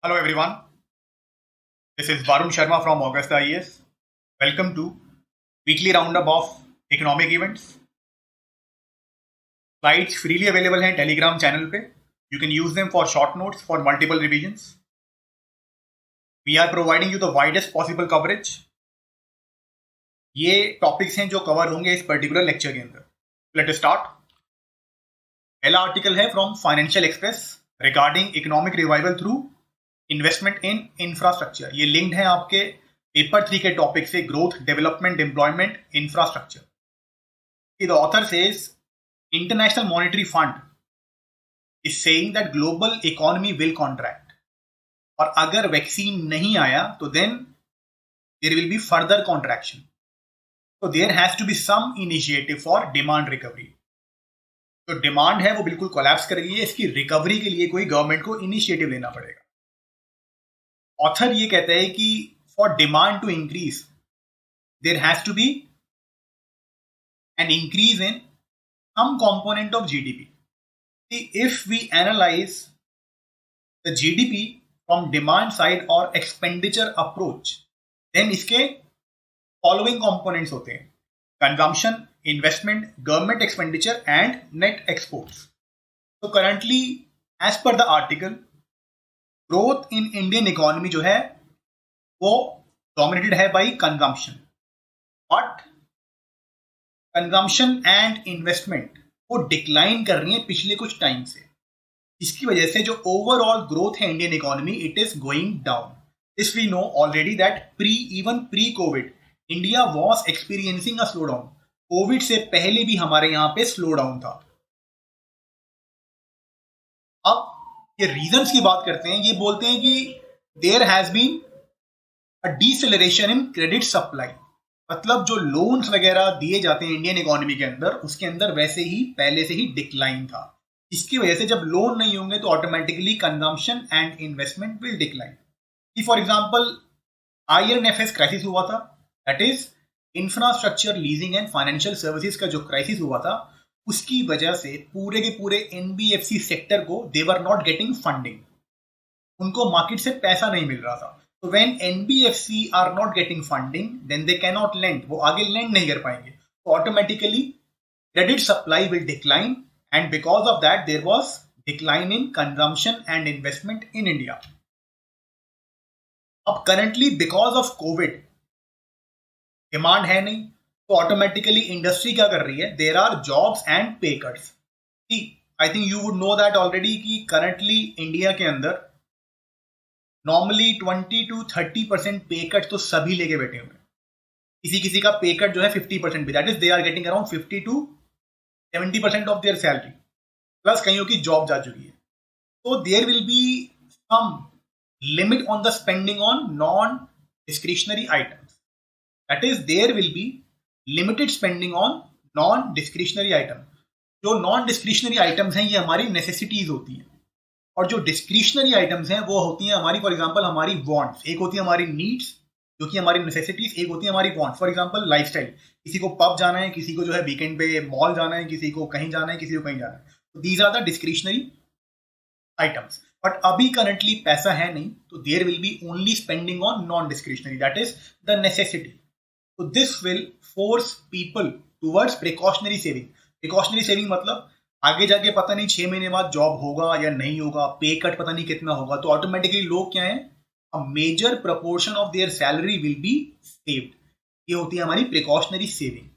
Hello everyone, this is Varun Sharma from Augusta IES. Welcome to weekly roundup of economic events. Slides freely available हैं Telegram channel पे. You can use them for short notes for multiple revisions. We are providing you the widest possible coverage. ये topics हैं जो cover होंगे इस particular lecture के अंदर. Let us start. पहला आर्टिकल है from financial express regarding economic revival through investment in infrastructure. ये लिंक्ड है आपके पेपर 3 के टॉपिक से, growth, development, employment, infrastructure. The author says international monetary fund is saying that global economy will contract, और अगर vaccine नहीं आया तो then there will be further contraction. तो there has to be some initiative for demand recovery. जो demand है वो बिल्कुल कोलैप्स कर गई है. इसकी रिकवरी के लिए कोई गवर्नमेंट को इनिशिएटिव लेना पड़ेगा. ऑथर ये कहता है कि for demand to increase there has to be an increase in some component of GDP. If we analyze the GDP from demand side और एक्सपेंडिचर अप्रोच, देन इसके फॉलोइंग कंपोनेंट्स होते हैं: consumption, investment, government expenditure and net exports. तो currently as per the article, growth in Indian economy जो है वो dominated है by consumption, but consumption and investment वो डिक्लाइन कर रही है पिछले कुछ टाइम से. इसकी वजह से जो ओवरऑल ग्रोथ है Indian economy, it is going down. This we know already that pre covid India was experiencing a slow down. Covid से पहले भी हमारे यहां पे स्लो डाउन था. अब ये रीजंस की बात करते हैं. ये बोलते हैं कि there has been a deceleration in credit supply. मतलब जो लोन्स वगैरह दिए जाते हैं इंडियन इकोनॉमी के अंदर, उसके अंदर वैसे ही पहले से ही डिक्लाइन था. इसकी वजह से जब लोन नहीं होंगे तो automatically consumption and investment will decline. For example INFS crisis हुआ था, that is infrastructure leasing and financial services का जो क्राइसिस हुआ था, उसकी वजह से पूरे के पूरे NBFC सेक्टर को they were not getting funding. उनको मार्केट से पैसा नहीं मिल रहा था. तो when NBFC are not getting funding, then they can not lend. वो आगे लेंड नहीं कर पाएंगे. तो automatically credit supply will decline, and because of that there was decline in consumption and investment in India. अब currently because of COVID demand है नहीं, तो ऑटोमेटिकली इंडस्ट्री क्या कर रही है? देयर आर जॉब्स एंड पे cuts. I think you would know that already कि करंटली इंडिया के अंदर नॉर्मली 20 to 30% पे कट तो सभी लेके बैठे हुए हैं. किसी किसी का पे कट जो है 50% भी, that is they are getting around 50 to 70% of their salary, plus कईयों की जॉब जा चुकी है. तो there will be some limit on the spending on non discretionary items. That is there will be limited spending on non discretionary item. जो non discretionary items हैं ये हमारी नेसेसिटीज होती हैं, और जो डिस्क्रिशनरी आइटम्स हैं वो होती हैं हमारी, फॉर एग्जांपल हमारी वांट्स. एक होती है हमारी नीड्स जो कि हमारी नेसेसिटीज, एक होती है हमारी वांट्स. फॉर एग्जांपल लाइफस्टाइल, किसी को पब जाना है, किसी को जो है वीकेंड पे मॉल जाना है, किसी को कहीं जाना है, किसी को कहीं जाना है. तो these are the discretionary items. But अभी करंटली पैसा है नहीं, तो there will be only spending on non discretionary, that is the necessity. So this will force people towards precautionary saving. Precautionary saving मतलब आगे जाके पता नहीं 6 महीने बाद जॉब होगा या नहीं होगा, पे कट पता नहीं कितना होगा, तो ऑटोमेटिकली लोग क्या है, a major proportion of their salary will be saved. ये होती है हमारी प्रिकॉशनरी सेविंग.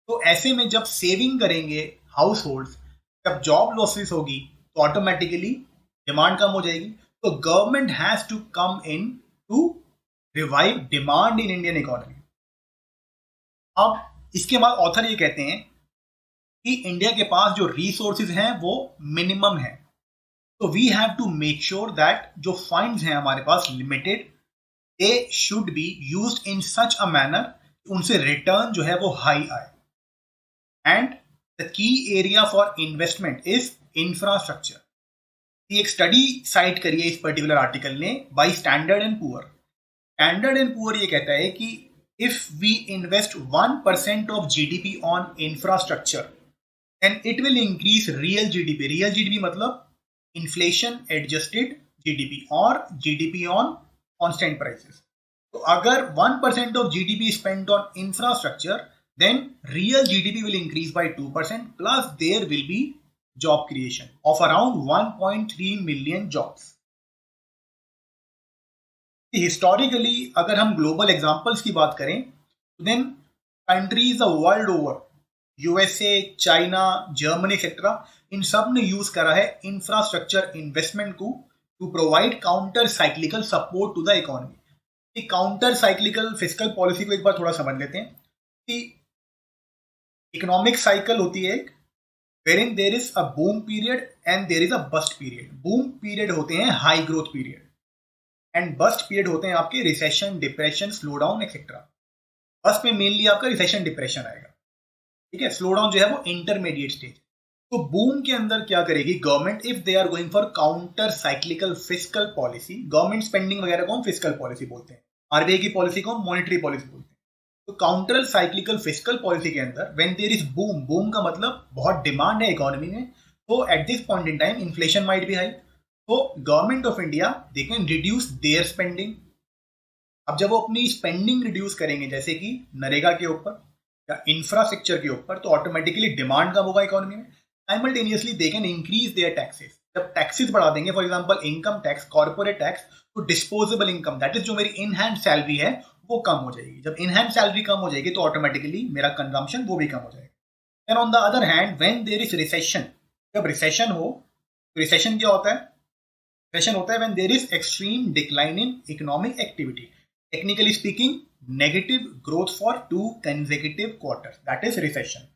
तो ऐसे में जब सेविंग करेंगे हाउस होल्ड, जब जॉब लॉसेस होगी तो ऑटोमेटिकली डिमांड कम हो जाएगी. तो government has to come in to revive demand in Indian economy. अब इसके बाद ऑथर ये कहते हैं कि इंडिया के पास जो रिसोर्सेज हैं वो मिनिमम है. तो we have to make sure that जो फंड्स हैं हमारे पास limited, they should be used in such a manner उनसे रिटर्न जो है वो हाई आए. And the key area for investment is infrastructure. एक स्टडी साइट करी है इस पर्टिकुलर आर्टिकल ने by Standard and Poor. Standard and Poor ये कहता है कि if we invest 1% of GDP on infrastructure, then it will increase real GDP. Real GDP मतलब inflation adjusted जीडीपी और जीडीपी ऑन कांस्टेंट प्राइसेस। तो अगर 1% of GDP spent on infrastructure, then real GDP will increase by 2% plus there will be job creation of around 1.3 million jobs. Historically अगर हम global examples की बात करें तो then countries the world over, USA, China, Germany etcetera, इन सब ने use करा है इंफ्रास्ट्रक्चर इन्वेस्टमेंट को to provide counter cyclical support to the economy. Counter cyclical fiscal policy को एक बार थोड़ा समझ लेते हैं कि इकोनॉमिक साइकिल होती है एक, wherein there is a boom period and there is a bust period. boom period होते हैं high growth period and bust period होते हैं आपके recession, depression, slow down etcetera. Bust में मेनली आपका रिसेशन डिप्रेशन आएगा, ठीक है। स्लो डाउन जो है वो इंटरमीडिएट स्टेज। तो बूम के अंदर क्या करेगी government, if they are going for counter cyclical fiscal policy, government spending वगैरह को हम फिस्कल पॉलिसी बोलते हैं, आरबीआई की पॉलिसी को हम मॉनेटरी पॉलिसी बोलते हैं। तो काउंटर साइक्लिकल फिस्कल पॉलिसी के अंदर when there is boom, boom का मतलब बहुत डिमांड है इकोनॉमी में, तो at this point in time inflation might be high, तो government of India they can reduce their spending. अब जब वो अपनी स्पेंडिंग रिड्यूस करेंगे जैसे कि नरेगा के ऊपर या इंफ्रास्ट्रक्चर के ऊपर, तो ऑटोमेटिकली डिमांड कम होगा इकोनॉमी में। Simultaneously they can increase their taxes. जब टैक्सेस बढ़ा देंगे, for example income tax, corporate tax, तो डिस्पोजेबल इनकम, दैट इज जो मेरी इन हैंड सैलरी है वो कम हो जाएगी। जब इन हैंड सैलरी कम हो जाएगी तो ऑटोमेटिकली मेरा कंजम्पशन वो भी कम हो जाएगा। And on the other hand when there is recession, जब रिसेशन हो, तो रिसेशन क्या होता है? रिसेशन होता है when there is extreme decline in economic activity, technically speaking negative growth for 2 consecutive quarters, that is recession.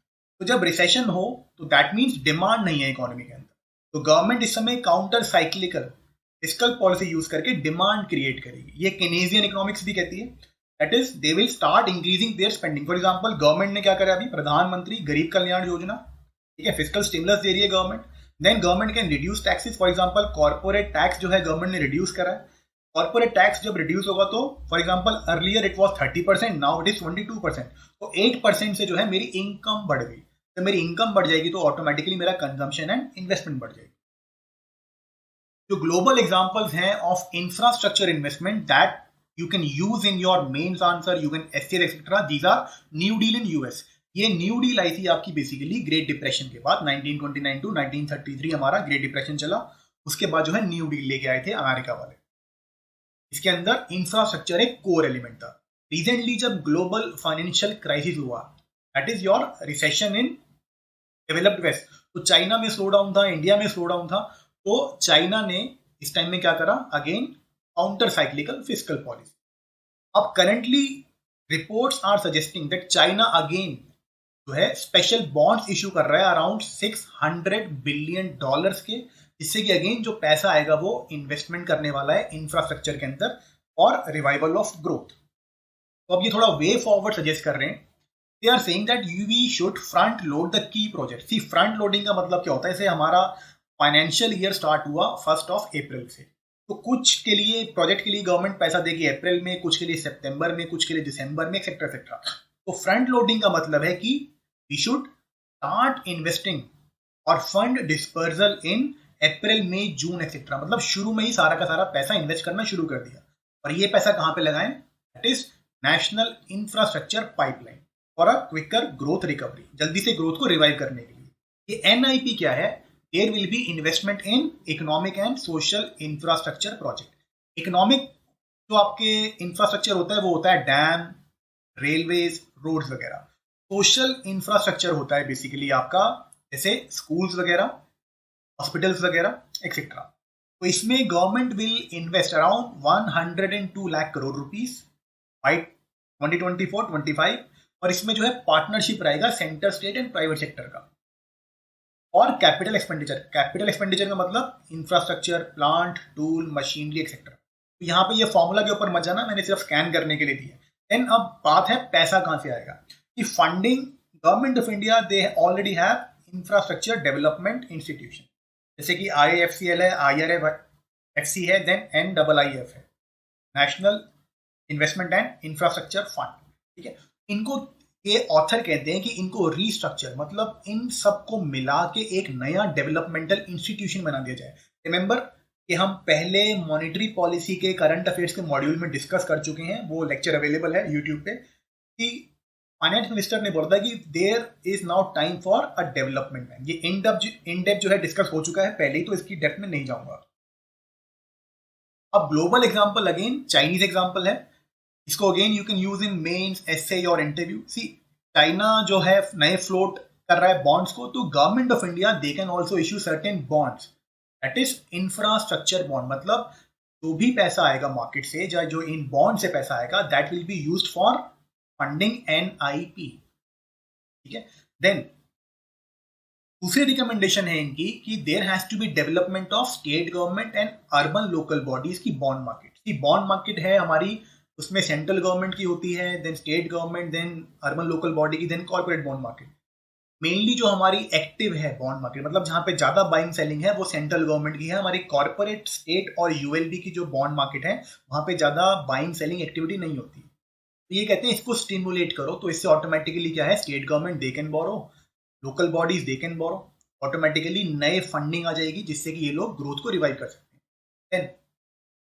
तो जब रिसेशन हो तो दैट मीन्स डिमांड नहीं है इकोनॉमी के अंदर, तो गवर्नमेंट इस समय counter cyclical fiscal policy use करके डिमांड क्रिएट करेगी। ये केनेजियन इकोनॉमिक्स भी कहती है, that is they will start increasing there spending. For example government ने क्या करा अभी, प्रधानमंत्री गरीब कल्याण योजना, ठीक है, फिस्कल स्टिमुलस दे रही है government. Then government can reduce taxes, for example corporate tax जो है गवर्नमेंट ने रिड्यूस करा है। कॉर्पोरेट टैक्स जब रिड्यूस होगा तो for example earlier it was 30%, now it is 22%, तो 8% से जो है मेरी इनकम बढ़ गई। जब मेरी इनकम बढ़ जाएगी तो ऑटोमेटिकली मेरा कंजम्पशन एंड इन्वेस्टमेंट बढ़ जाएगी। जो ग्लोबल एग्जांपल्स हैं of infrastructure investment that you can use in your mains answer, you can essay etc. These are New Deal in US. ये न्यू डील आई थी आपकी बेसिकली ग्रेट डिप्रेशन के बाद, 1929 to 1933 हमारा ग्रेट डिप्रेशन चला, उसके बाद जो है न्यू डील लेके आए थे अमेरिका वाले। इसके अंदर इंफ्रास्ट्रक्चर एक कोर एलिमेंट था। रिसेंटली जब ग्लोबल फाइनेंशियल क्राइसिस हुआ, that is your recession in developed west, तो चाइना में स्लो डाउन था, इंडिया में स्लो डाउन था, तो चाइना ने इस टाइम में क्या करा, again counter cyclical fiscal policy. अब currently reports are suggesting that China again जो है स्पेशल बॉन्ड्स इशू कर रहा है अराउंड $600 बिलियन के, जिससे कि अगेन जो पैसा आएगा वो इन्वेस्टमेंट करने वाला है इंफ्रास्ट्रक्चर के अंदर और रिवाइवल ऑफ ग्रोथ। तो अब ये थोड़ा वे फॉरवर्ड सजेस्ट कर रहे हैं। They are saying that we should front load the key project. See front loading का मतलब क्या होता है, जैसे हमारा फाइनेंशियल ईयर स्टार्ट हुआ 1 अप्रैल से, तो कुछ के लिए प्रोजेक्ट के लिए गवर्नमेंट पैसा देगी अप्रैल में, कुछ के लिए सितंबर में, कुछ के लिए दिसंबर में एक्सेट्रा एक्सेट्रा। तो फ्रंट लोडिंग का मतलब है कि वी शुड स्टार्ट इन्वेस्टिंग और फंड डिस्पर्सल इन अप्रैल, मई, जून एक्सेट्रा, मतलब शुरू में ही सारा का सारा पैसा इन्वेस्ट करना शुरू कर दिया। और ये पैसा कहां पे लगाएं, that is national infrastructure pipeline for a quicker growth recovery, जल्दी से ग्रोथ को रिवाइव करने के लिए। ये एनआईपी क्या है, there will be investment in economic and social infrastructure project. Economic जो आपके इंफ्रास्ट्रक्चर होता है वो होता है डैम, रेलवेज, रोड्स वगैरह। सोशल इंफ्रास्ट्रक्चर होता है बेसिकली आपका जैसे स्कूल्स वगैरह, हॉस्पिटल्स वगैरह एक्सेट्रा। तो इसमें government will invest around 102 lakh crore rupees by 2024-25, और इसमें जो है पार्टनरशिप रहेगा centre, state and private sector का। और कैपिटल एक्सपेंडिचर का मतलब infrastructure, plant, tool, machinery etcetera. तो यहाँ पे ये फॉर्मूला के ऊपर मत जाना, मैंने सिर्फ स्कैन करने के लिए दिया। देन अब बात है पैसा कहाँ से आएगा। कि funding government of India they already have infrastructure development institution, जैसे कि IIFCL है, IRFC है, देन NIIF है, national investment and infrastructure fund, ठीक है। इनको ये ऑथर कहते हैं कि इनको रीस्ट्रक्चर मतलब इन सबको मिला के एक नया डेवलपमेंटल इंस्टीट्यूशन बना दिया जाए। रिमेंबर कि हम पहले मॉनेटरी पॉलिसी के करंट अफेयर्स के मॉड्यूल में डिस्कस कर चुके हैं, वो लेक्चर अवेलेबल है यूट्यूब पे, कि फाइनेंस मिनिस्टर ने बोला था कि there is now time for a development plan. ये इन डेप्थ जो है डिस्कस हो चुका है पहले ही, तो इसकी डेप्थ में नहीं जाऊंगा। अब global example again Chinese example है, इसको again you can use in mains, essay और इंटरव्यू। सी चाइना जो है नए फ्लोट कर रहा है बॉन्ड्स को, तो government of India they can also issue certain bonds, that is infrastructure bond. मतलब जो भी पैसा आएगा मार्केट से, या जो इन बॉन्ड से पैसा आएगा, that will be used for funding NIP. ठीक है, देन दूसरी रिकमेंडेशन है इनकी कि there has to be development of state government and urban local bodies की बॉन्ड मार्केट। की बॉन्ड मार्केट है हमारी, उसमें सेंट्रल गवर्नमेंट की होती है, then state government, then urban local body की, then corporate bond market. Mainly जो हमारी एक्टिव है बॉन्ड मार्केट, मतलब जहां पे ज्यादा बाइंग सेलिंग है, वो सेंट्रल गवर्नमेंट की है। हमारी कॉर्पोरेट, स्टेट और यूएलबी की जो बॉन्ड मार्केट है, वहां पे ज्यादा बाइंग सेलिंग एक्टिविटी नहीं होती। तो ये कहते हैं इसको स्टिमुलेट करो, तो इससे ऑटोमेटिकली क्या है, state government they can borrow, local bodies they can borrow, automatically नए फंडिंग आ जाएगी, जिससे कि ये लोग ग्रोथ को रिवाइव कर सकते हैं। देन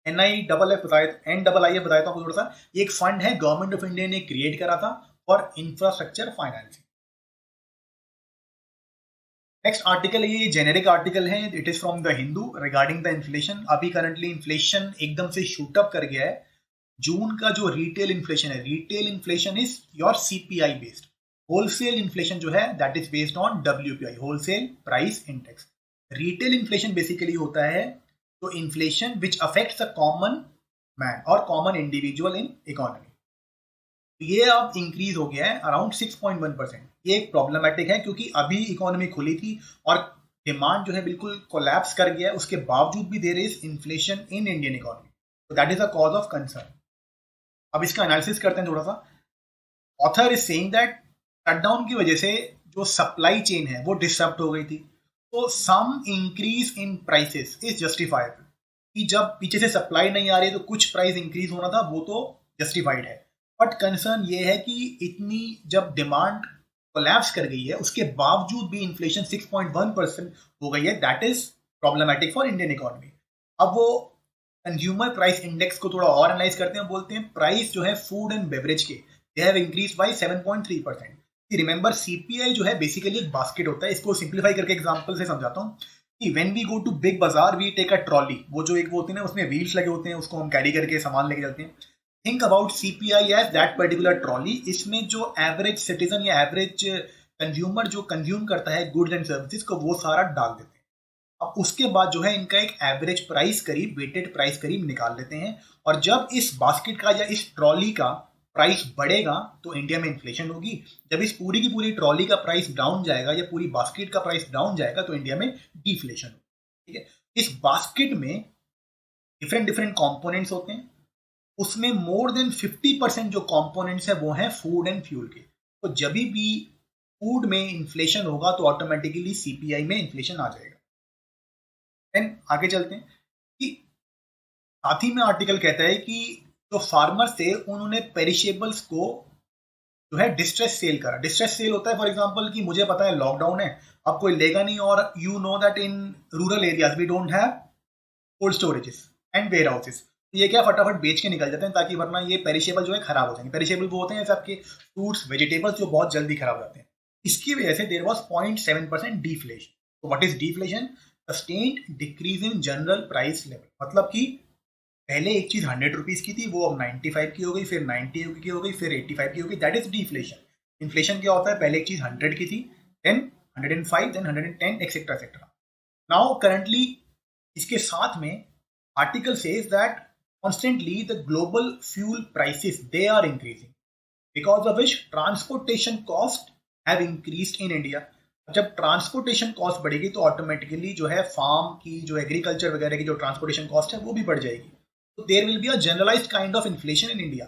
NIFF बताया था आपको थोड़ा सा। ये एक फंड है गवर्नमेंट ऑफ इंडिया ने क्रिएट करा था for infrastructure financing. Next article, ये जेनेरिक आर्टिकल है, it is from the Hindu regarding the inflation. अभी करंटली इन्फ्लेशन एकदम से शूट अप कर गया है। जून का जो रिटेल इन्फ्लेशन है, retail inflation is your CPI based. Wholesale inflation जो है that is based on WPI, wholesale price index. Retail inflation basically होता है तो inflation which affects the common man और कॉमन इंडिविजुअल इन इकोनॉमी। ये अब increase हो गया है अराउंड 6.1%। ये एक प्रॉब्लमेटिक है क्योंकि अभी इकोनॉमी खुली थी और डिमांड जो है बिल्कुल कोलैप्स कर गया है, उसके बावजूद भी there is inflation in Indian economy, तो that is a cause of concern. अब इसका एनालिसिस करते हैं थोड़ा सा। Author is saying that shutdown की वजह से जो सप्लाई चेन है वो डिस्टर्ब हो गई थी, तो some increase in prices is justified. कि जब पीछे से सप्लाई नहीं आ रही है तो कुछ प्राइस इंक्रीज होना था, वो तो जस्टिफाइड है। बट कंसर्न ये है कि इतनी जब डिमांड कोलैप्स कर गई है, उसके बावजूद भी इन्फ्लेशन 6.1% हो गई है, that is problematic for Indian economy. अब वो कंज्यूमर प्राइस इंडेक्स को थोड़ा और एनालाइज करते हैं, बोलते हैं प्राइस जो है फूड एंड बेवरेज के, they have increase by 7.3%। Remember CPI जो है बेसिकली एक बास्केट होता है। इसको सिंप्लीफाई करके एग्जांपल से समझाता हूँ कि when we go to Big Bazaar we take a trolley, वो जो एक वो होती है ना, उसमें व्हील्स लगे होते हैं, उसको हम कैरी करके सामान लेके जाते हैं। Think about CPI as that particular trolley. इसमें जो एवरेज सिटीजन या एवरेज कंज्यूमर जो कंज्यूम करता है गुड्स एंड सर्विसेज को, वो सारा डाल देते हैं। अब उसके बाद जो है इनका एक एवरेज प्राइस करीब, वेटेड प्राइस करीब निकाल लेते हैं। और जब इस बास्केट का या इस ट्रॉली का प्राइस बढ़ेगा तो इंडिया में इन्फ्लेशन होगी। जब इस पूरी की पूरी ट्रॉली का प्राइस डाउन जाएगा या पूरी बास्केट का प्राइस डाउन जाएगा तो इंडिया में डिफ्लेशन होगी। ठीक है, इस बास्केट में डिफरेंट डिफरेंट कंपोनेंट्स होते हैं, उसमें मोर देन 50% जो कंपोनेंट्स है वो हैं फूड एंड फ्यूल के। तो जब भी फूड में इन्फ्लेशन होगा तो ऑटोमेटिकली CPI में इन्फ्लेशन आ जाएगा। देन आगे चलते हैं कि साथ ही में आर्टिकल कहता है कि जो फार्मर्स थे उन्होंने पेरिशेबल्स को जो है डिस्ट्रेस सेल करा। डिस्ट्रेस सेल होता है फॉर एग्जांपल कि मुझे पता है लॉकडाउन है, अब कोई लेगा नहीं, और you know that in rural areas we don't have cold storages and warehouses. ये क्या फटाफट बेच के निकल जाते हैं, ताकि वरना ये पेरिशेबल जो है खराब हो जाएंगे। पेरिशेबल वो होते हैं जैसे आपके फ्रूट्स वेजिटेबल्स जो बहुत जल्दी खराब हो जाते हैं। इसकी वजह से देयर वाज 0.7% डिफ्लेशन। तो what is deflation? Sustained decrease in general price level. मतलब कि पहले एक चीज 100 रुपीज की थी, वो अब 95 की हो गई, फिर 90 की हो गई, फिर 85 की हो गई, दैट इज डिफ्लेशन। इन्फ्लेशन क्या होता है? पहले एक चीज 100 की थी, then 105, then 110, etcetera etcetera. Now currently इसके साथ में article says that constantly the global fuel prices they are increasing, because of which transportation cost have increased in India. जब ट्रांसपोर्टेशन कॉस्ट बढ़ेगी तो ऑटोमेटिकली जो है फार्म की, जो एग्रीकल्चर वगैरह की जो ट्रांसपोर्टेशन कॉस्ट है वो भी बढ़ जाएगी। तो there will be a generalised kind of inflation in India.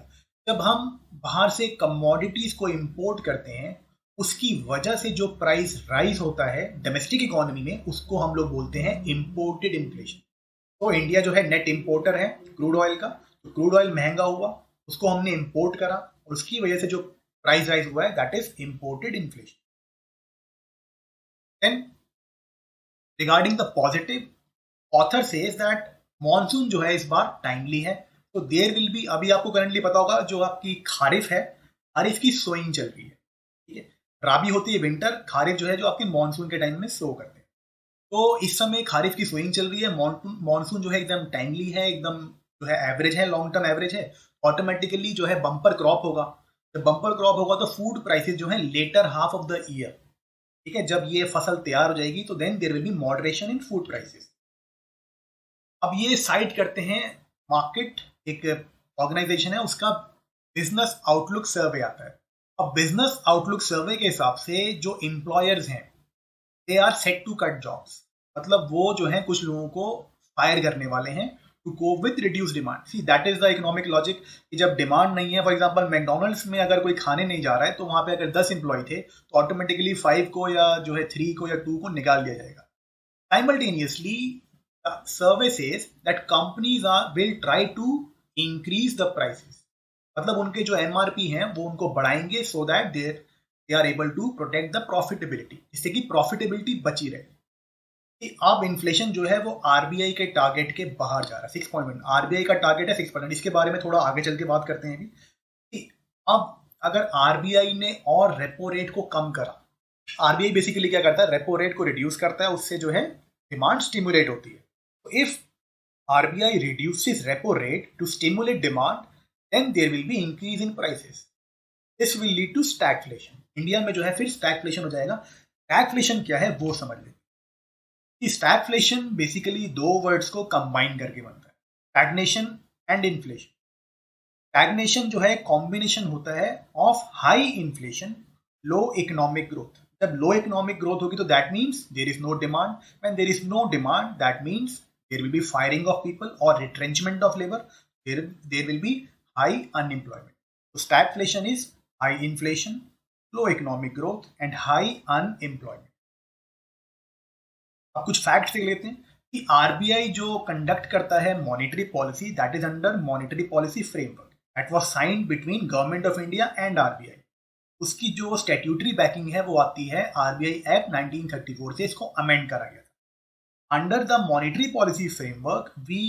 जब हम बाहर से कमोडिटीज को इंपोर्ट करते हैं, उसकी वजह से जो प्राइस राइज होता है डोमेस्टिक इकोनॉमी में, उसको हम लोग बोलते हैं इंपोर्टेड इन्फ्लेशन। तो इंडिया जो है नेट इंपोर्टर है क्रूड ऑयल का, तो क्रूड ऑयल महंगा हुआ, उसको हमने इंपोर्ट करा, और उसकी वजह से जो प्राइस राइज हुआ है that is imported inflation. Then regarding the positive, author says that monsoon जो है इस बार टाइमली है, तो देयर विल बी, अभी आपको करंटली पता होगा जो आपकी खारिफ है, खारिफ की सोइंग चल रही है, ठीक है। राबी होती है विंटर, खारिफ जो है जो आपकी मॉनसून के टाइम में सो करते हैं। तो इस समय खारिफ की सोइंग चल रही है, मॉनसून जो है एकदम टाइमली है, एकदम जो है एवरेज है, लॉन्ग टर्म एवरेज है। ऑटोमेटिकली जो है बम्पर क्रॉप होगा, जब बम्पर क्रॉप होगा तो फूड प्राइसेस जो है later half of the year, ठीक है, जब ये फसल तैयार हो जाएगी तो then there will be moderation in food prices. अब ये साइट करते हैं मार्केट, एक ऑर्गेनाइजेशन है, उसका बिजनेस आउटलुक सर्वे आता है। अब बिजनेस आउटलुक सर्वे के हिसाब से जो एम्प्लॉयर्स हैं they are set to cut jobs, मतलब वो जो है कुछ लोगों को फायर करने वाले हैं to cope with reduce demand. See that is the economic logic कि जब डिमांड नहीं है, फॉर एग्जांपल मैकडोनल्ड्स में अगर कोई खाने नहीं जा रहा है तो वहां पे अगर 10 एम्प्लॉय थे तो ऑटोमेटिकली 5 को या जो है 3 को या 2 को निकाल दिया जाएगा। Simultaneously survey says that companies are will try to increase the prices, मतलब उनके जो एमआरपी हैं वो उनको बढ़ाएंगे so that they are able to protect the profitability, जिससे कि प्रॉफिटेबिलिटी बची रहे। अब इन्फ्लेशन जो है वो आरबीआई के टारगेट के बाहर जा रहा है, 6.1 आरबीआई का टारगेट है 6%। इसके बारे में थोड़ा आगे चल के बात करते हैं अभी। अब अगर आरबीआई ने और रेपो रेट को कम करा, आरबीआई बेसिकली क्या करता है, रेपो रेट को रिड्यूस करता है, उससे जो है डिमांड स्टिमुलेट होती है। तो if RBI reduces repo rate to stimulate demand then there will be increase in prices, this will lead to stagflation. India में जो है फिर स्टैगफ्लेशन हो जाएगा। स्टैगफ्लेशन क्या है वो समझ लेते हैं। स्टैगफ्लेशन बेसिकली दो वर्ड्स को कंबाइन करके बनता है, स्टैग्नेशन एंड इन्फ्लेशन। स्टैग्नेशन जो है कॉम्बिनेशन होता है of high inflation, low economic growth. जब लो इकोनॉमिक ग्रोथ होगी तो that means there is no demand, when there is no demand that means there will be firing of people और retrenchment of labour, there will be high unemployment. तो stagflation is high inflation, low economic growth and high unemployment. अब कुछ facts देख लेते हैं कि RBI जो conduct करता है monetary policy, that is under monetary policy framework that was signed between government of India and RBI. उसकी जो स्टैट्यूटरी बैकिंग है वो आती है आरबीआई एक्ट 1934 से, इसको अमेंड करा गया था। Under the monetary policy framework we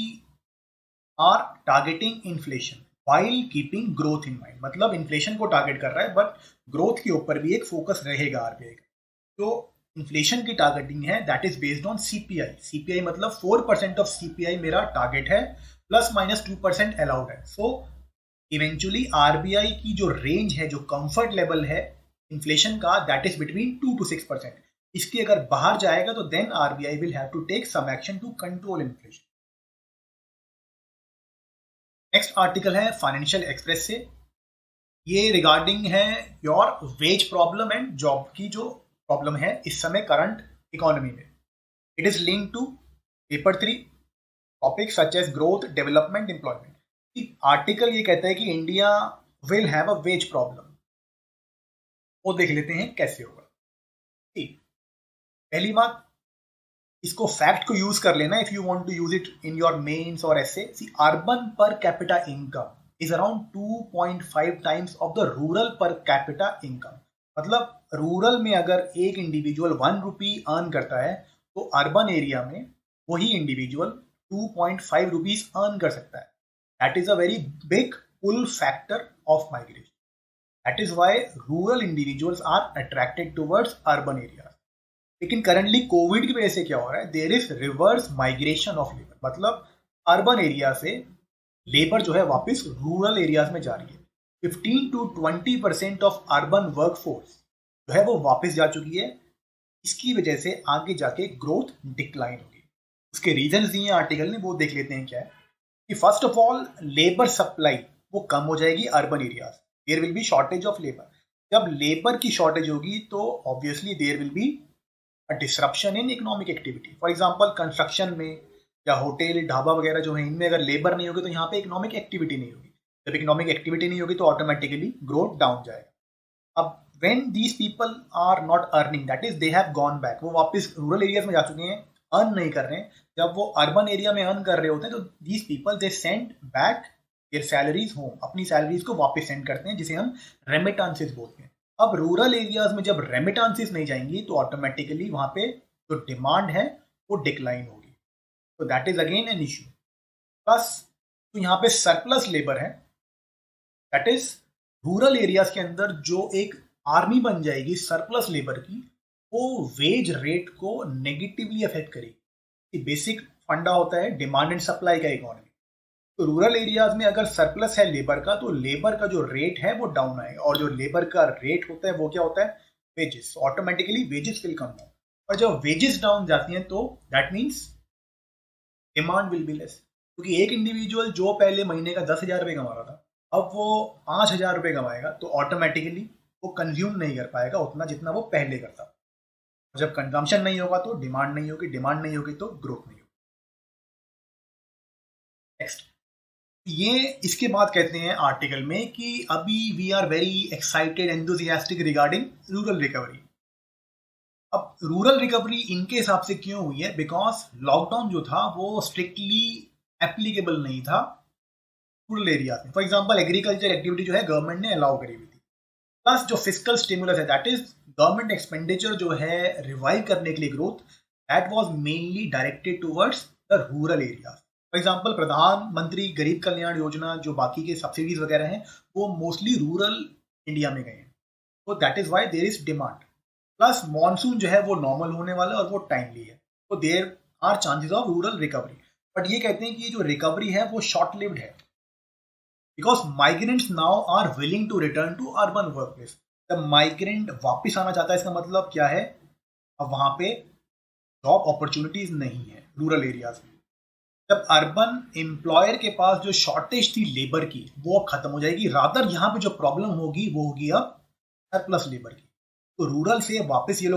are targeting inflation while keeping growth in mind, मतलब इन्फ्लेशन को टारगेट कर रहा है बट ग्रोथ के ऊपर भी एक फोकस रहेगा आरबीआई का। तो इन्फ्लेशन की टारगेटिंग है that is based on CPI. CPI मतलब 4% ऑफ सीपीआई मेरा टारगेट है, प्लस माइनस 2% अलाउड है। सो इवेंचुअली आरबीआई की जो रेंज है, जो कंफर्ट लेवल है इन्फ्लेशन का, दैट इज बिटवीन 2 to 6%। इसके अगर बाहर जाएगा तो then RBI will have to take some action to control inflation. Next article है फाइनेंशियल एक्सप्रेस से, ये रिगार्डिंग है your wage problem and job की जो प्रॉब्लम है इस समय करंट इकोनॉमी में। It is link to paper 3 topic such as growth, development, employment. Article ये कहता है कि India will have a wage problem. वो देख लेते हैं कैसे होगा। ठीक, पहली बात, इसको फैक्ट को यूज कर लेना if you want to use it in your mains और ऐसे। See urban per capita income is around 2.5 times of the rural per capita income. मतलब रूरल में अगर एक इंडिविजुअल 1 रुपी अर्न करता है तो अर्बन एरिया में वही इंडिविजुअल 2.5 रुपीज अर्न कर सकता है। That is a very big pull factor of migration. That is why rural individuals are attracted towards urban area. लेकिन करंटली कोविड की वजह से क्या हो रहा है, there is reverse migration of labour, मतलब अर्बन एरिया से लेबर जो है वापस रूरल एरियाज में जा रही है। 15 to 20% ऑफ अर्बन वर्कफोर्स जो है वो वापस जा चुकी है। इसकी वजह से आगे जाके ग्रोथ डिक्लाइन होगी। उसके रीजंस दिए आर्टिकल ने, वो देख लेते हैं क्या है। कि first of all labour supply वो कम हो जाएगी urban areas, there will be shortage of labour. जब लेबर की शॉर्टेज होगी तो obviously there will be a disruption in economic activity. For example construction में या होटल ढाबा वगैरह जो है, इनमें अगर लेबर नहीं होगी तो यहाँ पे इकोनॉमिक एक्टिविटी नहीं होगी। जब इकोनॉमिक एक्टिविटी नहीं होगी तो ऑटोमेटिकली ग्रोथ डाउन जाएगा। अब when these people are not earning, that is they have gone back, वो वापस रूरल एरियाज में जा चुके हैं, अर्न नहीं कर रहे हैं। जब वो अर्बन एरिया में अर्न कर रहे होते हैं तो these people they send back their salaries home, अपनी सैलरीज को वापस सेंड करते हैं, जिसे हम रेमिटांसेस बोलते हैं। अब रूरल एरियाज में जब रेमिटांसेस नहीं जाएंगी तो ऑटोमेटिकली वहां पे जो डिमांड है वो डिक्लाइन होगी। तो that is again an issue. Plus तो यहाँ पे सरप्लस लेबर है, दैट इज रूरल एरियाज के अंदर जो एक आर्मी बन जाएगी सरप्लस लेबर की, वो वेज रेट को नेगेटिवली अफेक्ट करेगी। बेसिक फंडा होता है डिमांड एंड सप्लाई का इकोनॉमी। तो रूरल एरियाज में अगर सरप्लस है लेबर का, तो लेबर का जो रेट है वो डाउन आएगा, और जो लेबर का रेट होता है वो क्या होता है, wages. Automatically wages will come down, और जब वेजेस डाउन जाती हैं तो that means demand will be less. क्योंकि एक इंडिविजुअल जो पहले महीने का 10,000 रुपये कमा रहा था, अब वो 5,000 रुपये कमाएगा, तो ऑटोमेटिकली वो कंज्यूम नहीं कर पाएगा उतना जितना वो पहले करता। जब कंजम्पशन नहीं होगा तो डिमांड नहीं होगी, डिमांड नहीं होगी तो ग्रोथ नहीं होगी। नेक्स्ट, ये इसके बाद कहते हैं आर्टिकल में कि अभी we are very excited enthusiastic regarding rural recovery. अब रूरल रिकवरी इनके हिसाब से क्यों हुई है, बिकॉज लॉकडाउन जो था वो स्ट्रिक्टली एप्लीकेबल नहीं था रूरल एरिया में। फॉर एग्जांपल एग्रीकल्चर एक्टिविटी जो है गवर्नमेंट ने अलाउ करी हुई थी, प्लस जो फिस्कल स्टिमुलस है दैट इज गवर्नमेंट एक्सपेंडिचर जो है रिवाइव करने के लिए growth, that was mainly directed towards the rural areas. For example प्रधानमंत्री गरीब कल्याण योजना, जो बाकी के सब्सिडीज वगैरह हैं, वो मोस्टली रूरल इंडिया में गए हैं, तो that is why there is demand. Plus monsoon जो है वो नॉर्मल होने वाला है और वो टाइमली है, तो there are chances of rural recovery. But ये कहते हैं कि ये जो रिकवरी है वो शॉर्ट लिव्ड है, because migrants now are willing to return to urban workplace. जब माइग्रेंट वापस आना चाहता है, इसका मतलब क्या है, अब वहां पे जॉब अपॉर्चुनिटीज नहीं है रूरल एरियाज में। जब अर्बन एम्प्लॉयर के पास जो शॉर्टेज थी लेबर की वो अब खत्म हो जाएगी, रादर यहाँ पे जो प्रॉब्लम होगी वो होगी अब सरप्लस लेबर की। तो रूरल से ये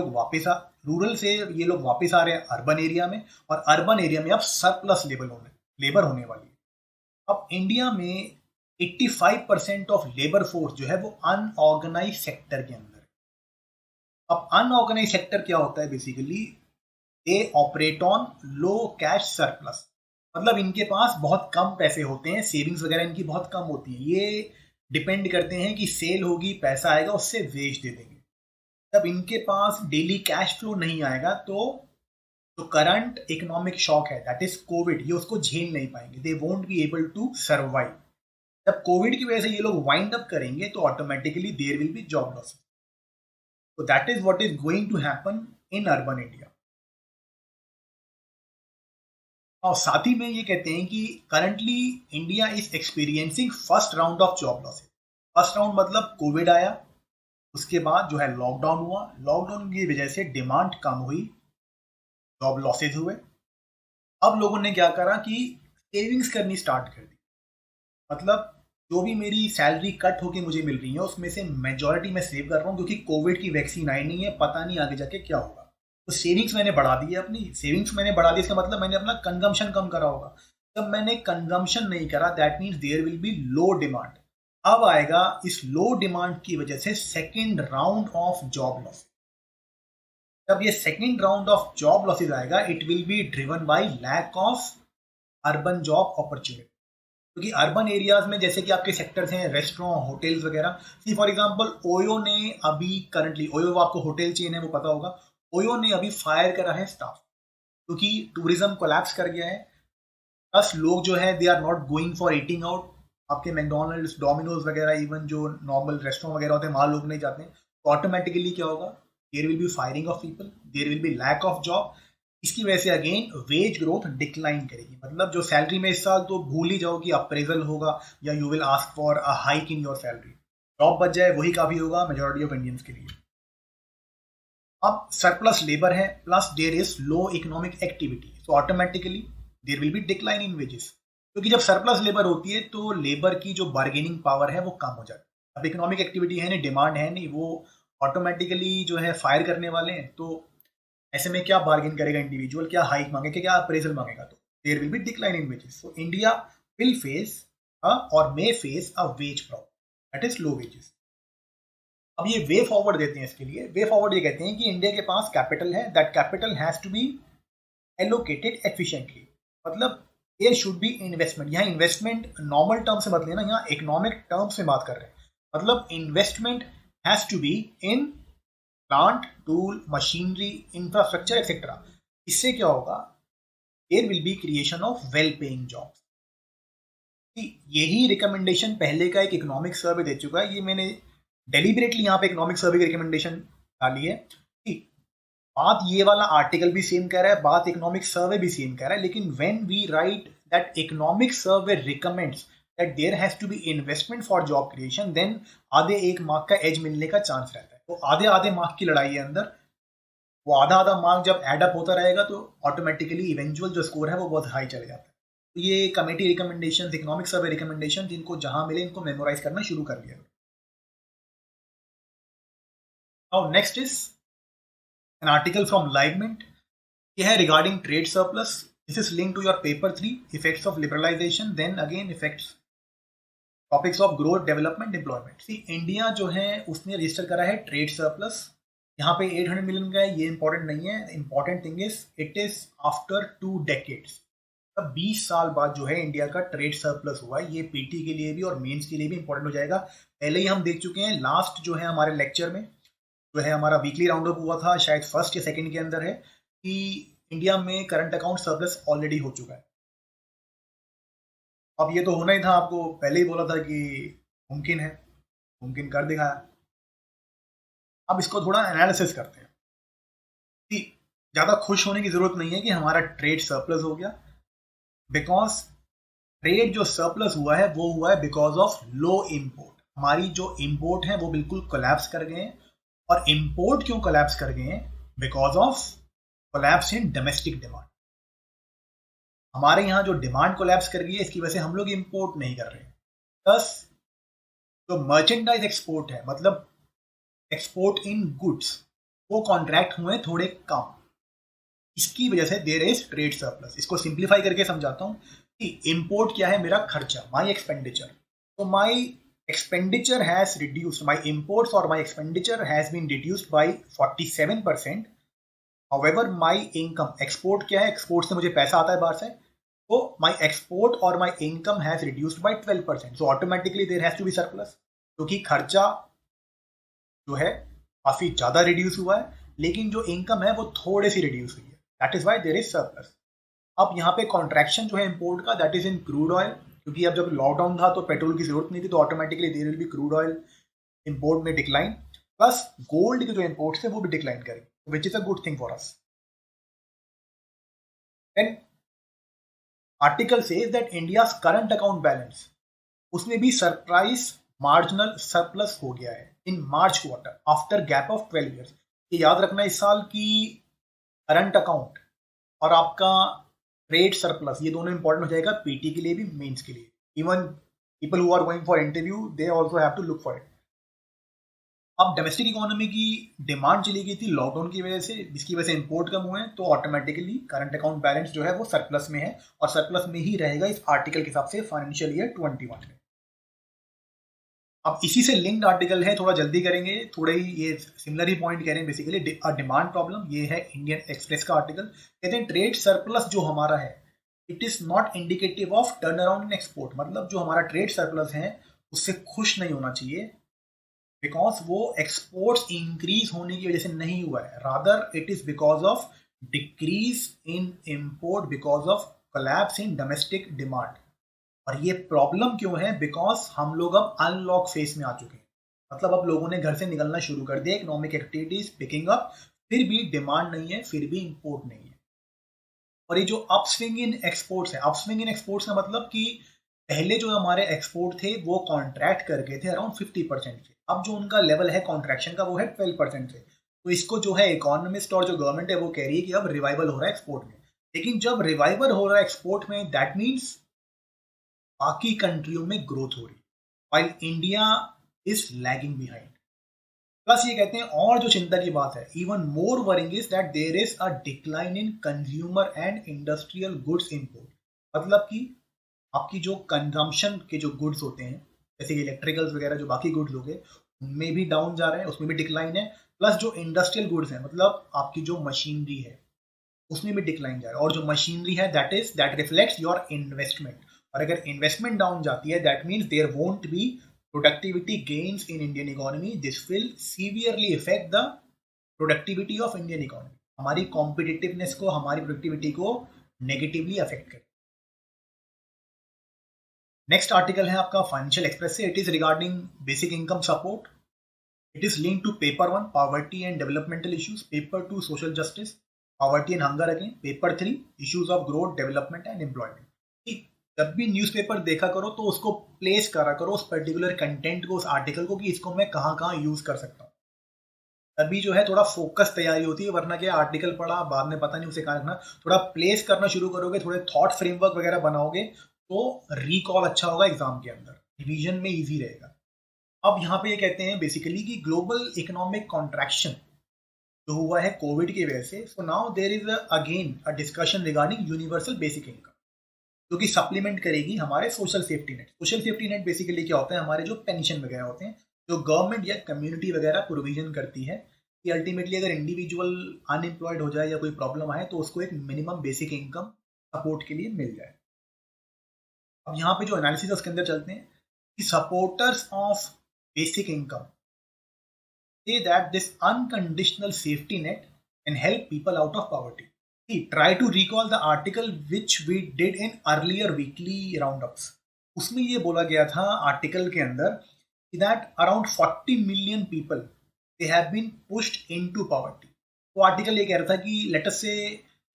लोग वापस आ रहे हैं अर्बन एरिया में, और अर्बन एरिया में अब सरप्लस लेबर होने वाली है। अब इंडिया में 85% ऑफ लेबर फोर्स जो है वो अनऑर्गेनाइज सेक्टर के अंदर है। अब अनऑर्गेनाइज सेक्टर क्या होता है, basically they operate on low cash surplus, मतलब इनके पास बहुत कम पैसे होते हैं, सेविंग्स वगैरह इनकी बहुत कम होती है। ये डिपेंड करते हैं कि सेल होगी, पैसा आएगा, उससे वेच दे देंगे। जब इनके पास डेली कैश फ्लो नहीं आएगा तो जो करंट इकोनॉमिक शॉक है दैट इज कोविड, ये उसको झेल नहीं पाएंगे, they won't be able to survive. जब कोविड की वजह से ये लोग वाइंड अप करेंगे तो automatically there will be job loss. तो that is what is going to happen in urban India. और साथ ही में ये कहते हैं कि currently India is experiencing first round of job losses. First round मतलब कोविड आया, उसके बाद जो है लॉकडाउन हुआ, लॉकडाउन की वजह से डिमांड कम हुई, जॉब लॉसेज हुए। अब लोगों ने क्या करा कि सेविंग्स करनी स्टार्ट कर दी, मतलब जो भी मेरी सैलरी कट होके मुझे मिल रही है उसमें से मेजॉरिटी मैं सेव कर रहा हूँ, क्योंकि कोविड की वैक्सीन आई नहीं है, पता नहीं आगे जाके क्या होगा। तो सेविंग्स मैंने बढ़ा दी है, अपनी सेविंग्स मैंने बढ़ा दी, इसका मतलब मैंने अपना कंजम्पशन कम करा होगा। जब मैंने कंजम्पशन नहीं करा that means there will be low demand. अब आएगा इस लो डिमांड की वजह से second round of job loss. जब ये second round of job losses आएगा, it will be driven by lack of urban job opportunity. क्योंकि अर्बन एरियाज में जैसे कि आपके सेक्टर्स हैं रेस्टोरेंट, होटल्स वगैरह, सी फॉर एग्जांपल ओयो ने अभी करंटली, ओयो आपको होटल चेन है वो पता होगा, ओयो ने अभी फायर करा है स्टाफ, क्योंकि टूरिज्म कोलैप्स कर गया है। प्लस लोग जो है they are not going for eating out, आपके मैकडोनल्ड्स, डोमिनोज वगैरह, इवन जो नॉर्मल रेस्टोरेंट वगैरह होते हैं वहाँ लोग नहीं जाते हैं, तो ऑटोमेटिकली क्या होगा, there will be firing of people, there will be lack of job. इसकी वजह से अगेन वेज ग्रोथ डिक्लाइन करेगी, मतलब जो सैलरी में इस साल तो भूल ही जाओ कि अप्रेजल होगा या you will ask for a hike in your salary, job बच जाए वही काफी होगा मेजॉरिटी ऑफ इंडियंस के लिए। अब सरप्लस लेबर है, plus there is low economic activity, so automatically there will be decline in wages. क्योंकि जब सरप्लस लेबर होती है तो लेबर की जो बार्गेनिंग पावर है वो कम हो जाती है। अब इकोनॉमिक एक्टिविटी है नहीं, डिमांड है नहीं, वो ऑटोमेटिकली जो है फायर करने वाले हैं, तो ऐसे में क्या बार्गेन करेगा इंडिविजुअल, क्या हाइक मांगेगा, क्या अप्रेजल मांगेगा, तो there will be decline in wages. So India will face और may face a wage problem, that is low wages. अब ये वे फॉरवर्ड देते हैं इसके लिए, वे फॉरवर्ड ये कहते हैं कि इंडिया के पास कैपिटल है, that capital has to be allocated efficiently, मतलब देयर शुड बी इन्वेस्टमेंट। यहाँ इन्वेस्टमेंट नॉर्मल टर्म से मत लेना, यहाँ इकोनॉमिक टर्म्स में बात कर रहे हैं, मतलब investment has to be in plant, tool, machinery, infrastructure etcetera. इससे क्या होगा, there will be creation of well paying jobs. कि यही रिकमेंडेशन पहले का एक इकोनॉमिक सर्वे दे चुका है। ये मैंने डेलिबरेटली यहाँ पे इकोनॉमिक सर्वे की रिकमेंडेशन डाली है कि बात ये वाला आर्टिकल भी सेम कह रहा है, बात इकोनॉमिक सर्वे भी सेम कह रहा है, लेकिन when we write that economic survey recommends that there has to be investment for job creation, then आधे एक मार्क का एज मिलने का चांस रहता है। तो आधे आधे मार्क की लड़ाई है अंदर। वो आधा आधा मार्क जब एड अप होता रहेगा तो ऑटोमेटिकली इवेंचुअल जो स्कोर है वो बहुत हाई चले जाता है। तो ये committee recommendation, economic survey recommendation, जिनको जहां मिले इनको मेमोराइज करना शुरू कर लिया। Now next is an article from Livemint. ये है regarding trade surplus. This is link to your paper 3 effects of liberalisation, then again effects topics of growth, development, employment. See India जो है उसने रजिस्टर करा है ट्रेड सरप्लस। यहाँ पे 800 million का है, ये इंपॉर्टेंट नहीं है। Important thing is it is after 2 decades. तब 20 साल बाद जो है इंडिया का ट्रेड सरप्लस हुआ है। ये पीटी के लिए भी और मेंस के लिए भी इंपॉर्टेंट हो जाएगा। पहले ही हम देख चुके हैं, लास्ट जो है हमारे लेक्चर में जो है हमारा वीकली राउंड अप हुआ था, शायद फर्स्ट या सेकंड के अंदर है, कि इंडिया में करंट अकाउंट सरप्लस ऑलरेडी हो चुका है। अब ये तो होना ही था, आपको पहले ही बोला था कि मुमकिन है, मुमकिन कर दिखाया। अब इसको थोड़ा एनालिसिस करते हैं कि ज़्यादा खुश होने की ज़रूरत नहीं है कि हमारा ट्रेड सरप्लस हो गया, बिकॉज ट्रेड जो सरप्लस हुआ है वो हुआ है बिकॉज ऑफ लो इम्पोर्ट। हमारी जो इम्पोर्ट है वो बिल्कुल कोलैप्स कर गए हैं। और इम्पोर्ट क्यों कोलैप्स कर गए हैं? Because of collapse in domestic demand. हमारे यहाँ जो डिमांड कोलैप्स कर गई है, इसकी वजह से हम लोग इम्पोर्ट नहीं कर रहे हैं। प्लस जो मर्चेंडाइज एक्सपोर्ट है, मतलब एक्सपोर्ट इन गुड्स, वो कॉन्ट्रैक्ट हुए थोड़े कम। इसकी वजह से देयर इज ट्रेड सरप्लस। इसको सिंप्लीफाई करके समझाता हूँ कि इंपोर्ट क्या है, मेरा खर्चा, माई एक्सपेंडिचर। तो माई expenditure has reduced, my imports or my expenditure has been reduced by 47%. however my income, export क्या है, export से मुझे पैसा आता है बाहर से, तो my export or my income has reduced by 12%. so automatically there has to be surplus, क्योंकि खर्चा जो है काफी ज्यादा रिड्यूस हुआ है, लेकिन जो इनकम है वो थोड़ी सी रिड्यूस हुई है। That is why there is surplus. अब यहाँ पे कॉन्ट्रैक्शन जो है इंपोर्ट का, that is in crude oil, क्योंकि अब जब लॉकडाउन था तो पेट्रोल की जरूरत नहीं थी, तो automatically there will be crude oil import में डिक्लाइन। प्लस गोल्ड के जो इंपोर्ट्स थे वो भी डिक्लाइन करेंगे, which is a good thing for us. Then article says that India's current account balance, उसमें भी सरप्राइज मार्जिनल सरप्लस हो गया है in March quarter after gap of 12 years. ये याद रखना इस साल की करंट अकाउंट और आपका ट्रेड सरप्लस, ये दोनों इंपॉर्टेंट हो जाएगा पीटी के लिए भी, मेंस के लिए। Even people who are going for interview they also have to look for it. अब डोमेस्टिक इकोनॉमी की डिमांड चली गई थी लॉकडाउन की वजह से, जिसकी वजह से इंपोर्ट कम हुए हैं, तो ऑटोमेटिकली करंट अकाउंट बैलेंस जो है वो सरप्लस में है, और सरप्लस में ही रहेगा इस आर्टिकल के हिसाब से फाइनेंशियल ईयर 21 में। अब इसी से लिंक्ड आर्टिकल है, थोड़ा जल्दी करेंगे, थोड़े ही ये सिमिलर ही पॉइंट कह रहे हैं बेसिकली। डिमांड प्रॉब्लम, ये है इंडियन एक्सप्रेस का आर्टिकल। कहते हैं ट्रेड सरप्लस जो हमारा है, it is not indicative of turn around in export. मतलब जो हमारा ट्रेड सरप्लस है उससे खुश नहीं होना चाहिए, बिकॉज वो एक्सपोर्ट्स इंक्रीज होने की वजह से नहीं हुआ है, rather it is because of decrease in import because of collapse in domestic demand. और ये प्रॉब्लम क्यों है? बिकॉज हम लोग अब अनलॉक फेज में आ चुके हैं। मतलब अब लोगों ने घर से निकलना शुरू कर दिया, इकोनॉमिक एक्टिविटीज पिकिंग अप, फिर भी डिमांड नहीं है, फिर भी इंपोर्ट नहीं है। और ये जो अपस्विंग इन एक्सपोर्ट्स है, अपस्विंग इन एक्सपोर्ट्स का मतलब कि पहले जो हमारे एक्सपोर्ट थे वो कॉन्ट्रैक्ट कर गए थे अराउंड 50% से, अब जो उनका लेवल है कॉन्ट्रैक्शन का वो है 12% से। तो इसको जो है इकोनॉमिस्ट और जो गवर्नमेंट है वो कह रही है कि अब रिवाइवल हो रहा है एक्सपोर्ट में। लेकिन जब रिवाइवल हो रहा है एक्सपोर्ट में, दैट मीन्स बाकी कंट्रियों में ग्रोथ हो रही है, while India is lagging behind. Plus ये कहते हैं, और जो चिंता की बात है, even more worrying is that there is a decline in consumer and industrial goods import. मतलब कि आपकी जो कंजम्पशन के जो गुड्स होते हैं, जैसे कि इलेक्ट्रिकल्स वगैरह, जो बाकी गुड्स हो गए, उनमें भी डाउन जा रहे हैं, उसमें भी डिक्लाइन है। प्लस जो इंडस्ट्रियल गुड्स है, मतलब आपकी जो मशीनरी है, उसमें भी डिक्लाइन जा रहा है। और जो मशीनरी है दैट रिफ्लेक्ट्स योर इन्वेस्टमेंट। और अगर इन्वेस्टमेंट डाउन जाती है, that means there won't be productivity gains in Indian economy. This will severely effect the productivity of Indian economy. हमारी कॉम्पिटिटिवनेस को, हमारी प्रोडक्टिविटी को नेगेटिवली अफेक्ट करे। नेक्स्ट आर्टिकल है आपका फाइनेंशियल एक्सप्रेस से, it is regarding basic income support. It is link to paper 1 poverty and developmental issues, paper 2 social justice poverty and hunger again, paper 3 issues of growth development and employment. जब भी newspaper देखा करो तो उसको place करा करो उस particular content को, उस आर्टिकल को, कि इसको मैं कहाँ कहाँ यूज कर सकता हूँ. तभी जो है थोड़ा फोकस तैयारी होती है, वरना क्या आर्टिकल पढ़ा बाद में पता नहीं उसे कहाँ रखना. थोड़ा प्लेस करना शुरू करोगे, थोड़े थॉट फ्रेमवर्क वगैरह बनाओगे तो रिकॉल अच्छा होगा एग्जाम के अंदर, रिवीजन में इजी रहेगा. अब यहाँ पे ये कहते हैं बेसिकली कि ग्लोबल इकोनॉमिक कॉन्ट्रैक्शन जो हुआ है कोविड की वजह से, so now there is again a discussion regarding universal basic income, जो कि सप्लीमेंट करेगी हमारे social safety net. Social safety net basically क्या होता है, हमारे जो पेंशन वगैरह होते हैं जो गवर्नमेंट या कम्युनिटी वगैरह प्रोविजन करती है कि अल्टीमेटली अगर इंडिविजुअल अनएम्प्लॉयड हो जाए या कोई प्रॉब्लम आए तो उसको एक मिनिमम बेसिक इनकम सपोर्ट के लिए मिल जाए. अब यहाँ पे जो एनालिसिस है उसके अंदर चलते हैं कि supporters of basic income say that this unconditional safety net can help people out of poverty. See, try to recall the article which we did in earlier weekly roundups. उसमें ये बोला गया था आर्टिकल के अंदर that around 40 million people they have been pushed into poverty. वो article ये कह रहा था कि let us say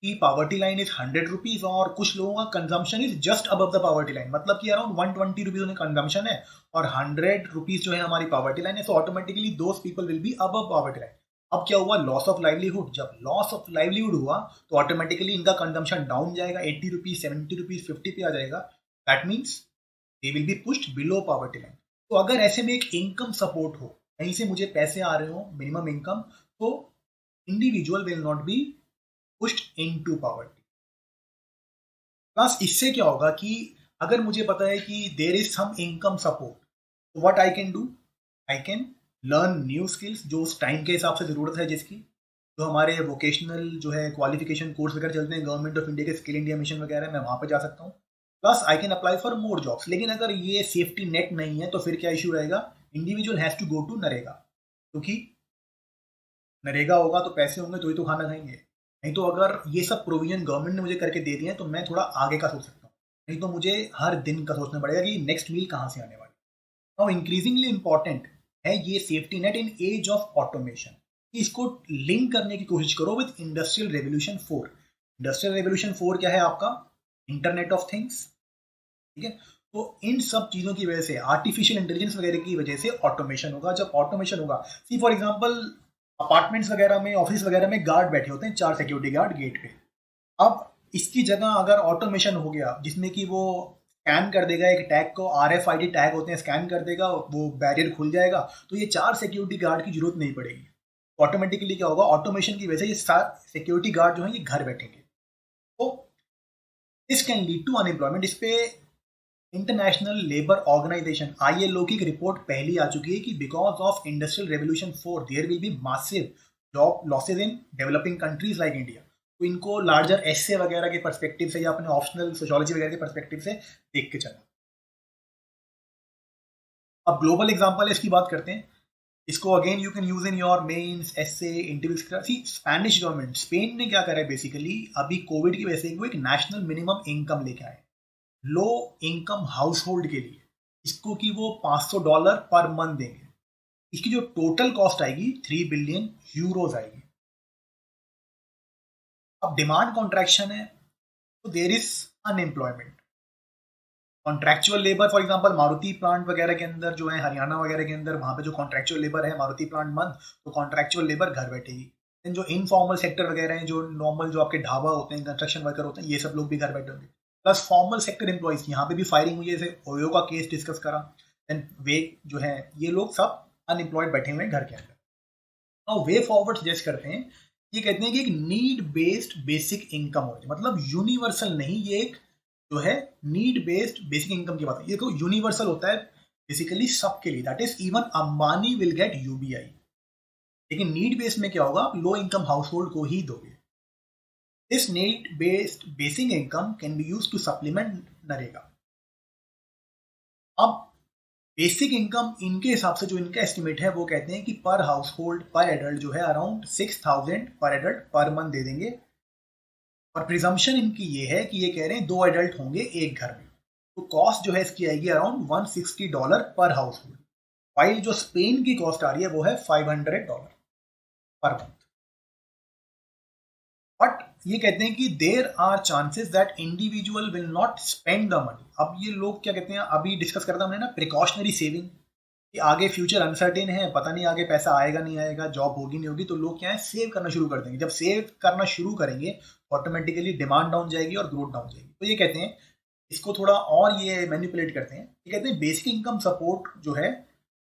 कि पावर्टी लाइन इज 100 रुपीज और कुछ लोगों का consumption is just above the poverty line, मतलब कि अराउंड 120 रुपीज उन्हें कंजम्पशन है और 100 रुपीज जो है हमारी पावर्टी लाइन है, so automatically those people will be above poverty line. अब क्या हुआ, लॉस ऑफ लाइवलीहुड. जब लॉस ऑफ लाइवलीहुड हुआ तो ऑटोमेटिकली इनका कंजम्पशन डाउन जाएगा, 80 रुपीज 70 रुपीज 50 पे आ जाएगा. That means they will be pushed below poverty line. तो अगर ऐसे में एक इनकम सपोर्ट हो, कहीं से मुझे पैसे आ रहे हो मिनिमम इनकम, तो individual will not be pushed into poverty. Plus इससे क्या होगा कि अगर मुझे पता है कि there is some income support, तो what I can do, I can learn new skills जो उस टाइम के हिसाब से ज़रूरत है जिसकी, जो हमारे वोकेशनल जो है क्वालिफिकेशन कोर्स वगैरह चलते हैं गवर्नमेंट ऑफ इंडिया के, स्किल इंडिया मिशन वगैरह, मैं वहाँ पर जा सकता हूँ. Plus I can apply for more jobs. लेकिन अगर ये सेफ्टी नेट नहीं है तो फिर क्या इशू रहेगा, individual has to go to NREGA, क्योंकि नरेगा होगा तो पैसे होंगे तो ही तो खाना खाएंगे. नहीं तो अगर ये सब प्रोविजन गवर्नमेंट ने मुझे करके दे दिए हैं तो मैं थोड़ा आगे का सोच सकता हूँ, नहीं तो मुझे हर दिन का सोचना पड़ेगा कि नेक्स्ट मील कहाँ से आने वाली. नाउ इंक्रीजिंगली इंपॉर्टेंट है ये safety net in age of automation. इसको लिंक करने की कोशिश करो with industrial revolution 4. Industrial revolution 4 क्या है आपका, इंटरनेट ऑफ थिंग्स. ठीक है, तो इन सब चीज़ों की वजह से, आर्टिफिशियल इंटेलिजेंस वगैरह की वजह से ऑटोमेशन होगा. जब ऑटोमेशन होगा, सी फॉर एग्जांपल अपार्टमेंट्स वगैरह में, ऑफिस वगैरह में गार्ड बैठे होते हैं, 4 सिक्योरिटी गार्ड गेट पे. अब इसकी जगह अगर ऑटोमेशन हो गया जिसमें कि वो स्कैन कर देगा एक टैग को, RFID टैग होते हैं, स्कैन कर देगा, वो बैरियर खुल जाएगा, तो ये 4 सिक्योरिटी गार्ड की जरूरत नहीं पड़ेगी. ऑटोमेटिकली क्या होगा, ऑटोमेशन की वजह से ये सिक्योरिटी गार्ड जो है ये घर बैठेंगे. तो this can lead to unemployment. इस पे इंटरनेशनल लेबर ऑर्गेनाइजेशन ILO की एक रिपोर्ट पहली आ चुकी है कि because of industrial revolution 4 there will be massive job losses in developing countries like India. तो इनको लार्जर एसे वगैरह के पर्सपेक्टिव से या अपने ऑप्शनल सोशियोलॉजी वगैरह के पर्सपेक्टिव से देख के चलना. अब ग्लोबल एग्जांपल है, इसकी बात करते हैं. इसको again you can use in your mains, essay, interview. See Spanish government, Spain ने क्या करा है बेसिकली, अभी कोविड की वजह से वो एक नेशनल मिनिमम इनकम लेके आए लो इनकम हाउस होल्ड के लिए, इसको कि वो $500 पर मंथ देंगे. इसकी जो टोटल कॉस्ट आएगी 3 बिलियन यूरोज आएगी. अब डिमांड कॉन्ट्रैक्शन है तो there is unemployment. Contractual labour for example Maruti plant वगैरह के अंदर जो है, हरियाणा वगैरह के अंदर, वहाँ पे जो कॉन्ट्रैक्चुअल लेबर है मारुति प्लांट मंथ, तो कॉन्ट्रैक्चुअल लेबर घर बैठेगी. जो इनफॉर्मल सेक्टर वगैरह हैं, जो नॉर्मल जो आपके ढाबा होते हैं, कंस्ट्रक्शन वर्कर होते हैं, ये सब लोग भी घर बैठे होंगे. प्लस फॉर्मल सेक्टर एम्प्लॉइज, यहाँ पे भी फायरिंग हुई है, जैसे ओयो का केस डिस्कस करा. एंड वे जो है ये लोग सब अनएम्प्लॉयड बैठे हुए हैं घर के अंदर. नाउ वे फॉरवर्ड सजेस्ट करते हैं, ये कहते हैं कि एक नीड बेस्ड बेसिक इनकम हो जाए, मतलब यूनिवर्सल नहीं, ये एक जो है नीड बेस्ड बेसिक इनकम की बात है. ये तो यूनिवर्सल होता है बेसिकली सबके लिए, that is even Ambani will get UBI. लेकिन नीड बेस्ड में क्या होगा, आप लो इनकम हाउस होल्ड को ही दोगे. This need based basic income can be used to supplement NREGA. अब बेसिक इनकम इनके हिसाब से जो इनका एस्टिमेट है वो कहते हैं कि पर हाउस होल्ड पर एडल्ट जो है अराउंड 6,000 पर एडल्ट पर मंथ दे देंगे. और प्रिजम्पशन इनकी ये है कि ये कह रहे हैं 2 एडल्ट होंगे एक घर में. तो कॉस्ट जो है इसकी आएगी अराउंड $160 पर हाउस होल्ड, वाइल जो स्पेन की कॉस्ट आ रही है वो है $500 पर मंथ। बट ये कहते हैं कि there are chances that individual will not spend the money. अब ये लोग क्या कहते हैं, अभी डिस्कस करता हमने ना प्रिकॉशनरी सेविंग, कि आगे फ्यूचर अनसर्टेन है, पता नहीं आगे पैसा आएगा नहीं आएगा, जॉब होगी नहीं होगी, तो लोग क्या है सेव करना शुरू कर देंगे। जब सेव करना शुरू करेंगे ऑटोमेटिकली डिमांड डाउन जाएगी और ग्रोथ डाउन जाएगी। तो ये कहते हैं इसको थोड़ा और ये मैनिपुलेट करते हैं, ये कहते हैं बेसिक इनकम सपोर्ट जो है